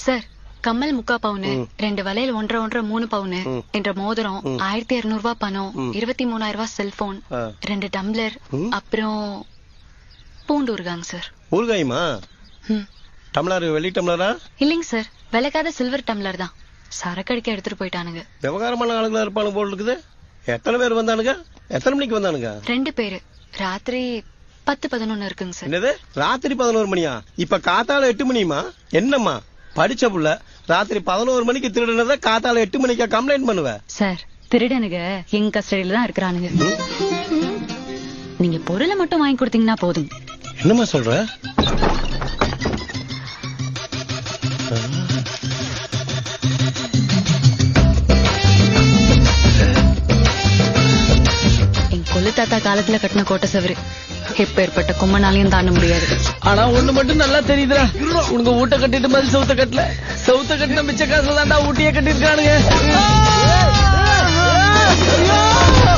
Sir கம்மல் 3/4 பவுனு, 2 வளையல் 1.5 3 பவுனு என்ற மோதிரம், 1200 ரூபாய் பணம், 23,000 ரூபாய் செல்போன், 2 டம்ளர், அப்புறம் பூண்டு ஊறுகாங்க சார். ஊறுகாயுமா? டம்ளர் வெள்ளி டம்ளரா? இல்லைங்க சார், விளக்காத சில்வர் டம்ளர் தான். சரக்கடிக்க எடுத்துட்டு போயிட்டானுங்க. விவகாரமான ஆளுங்களா இருப்பானு போல் இருக்குது. எத்தனை பேர் வந்தானுங்க? எத்தனை மணிக்கு வந்தானுங்க? 2 பேரு. ராத்திரி 10-11 இருக்குங்க சார். என்னது ராத்திரி 11 மணியா? இப்ப காத்தால 8 மணியுமா? என்னம்மா படிச்ச புள்ள ராத்திரி 11 மணிக்கு திருடுனத காத்தால 8 மணிக்கா கம்ப்ளைண்ட் பண்ணுவ? சார் திருடனுங்க எங்க கஸ்டடியில தான் இருக்கிறானுங்க. நீங்க பொருளை மட்டும் வாங்கி கொடுத்தீங்கன்னா போதும். என்னம்மா சொல்ற? என் கொள்ளு தாத்தா காலத்துல கட்டின கோட்டை சவரு எப்பேற்பட்ட கும்மனாலையும் தாண்ட முடியாது. ஆனா ஒண்ணு மட்டும் நல்லா தெரியுதுடா, உனக்கு ஊட்ட கட்டிட்டு மாதிரி சவுத்த கட்டல, சவுத்த கட்டின மிச்ச காசுல தாண்டா ஊட்டியே கட்டிருக்கானுங்க.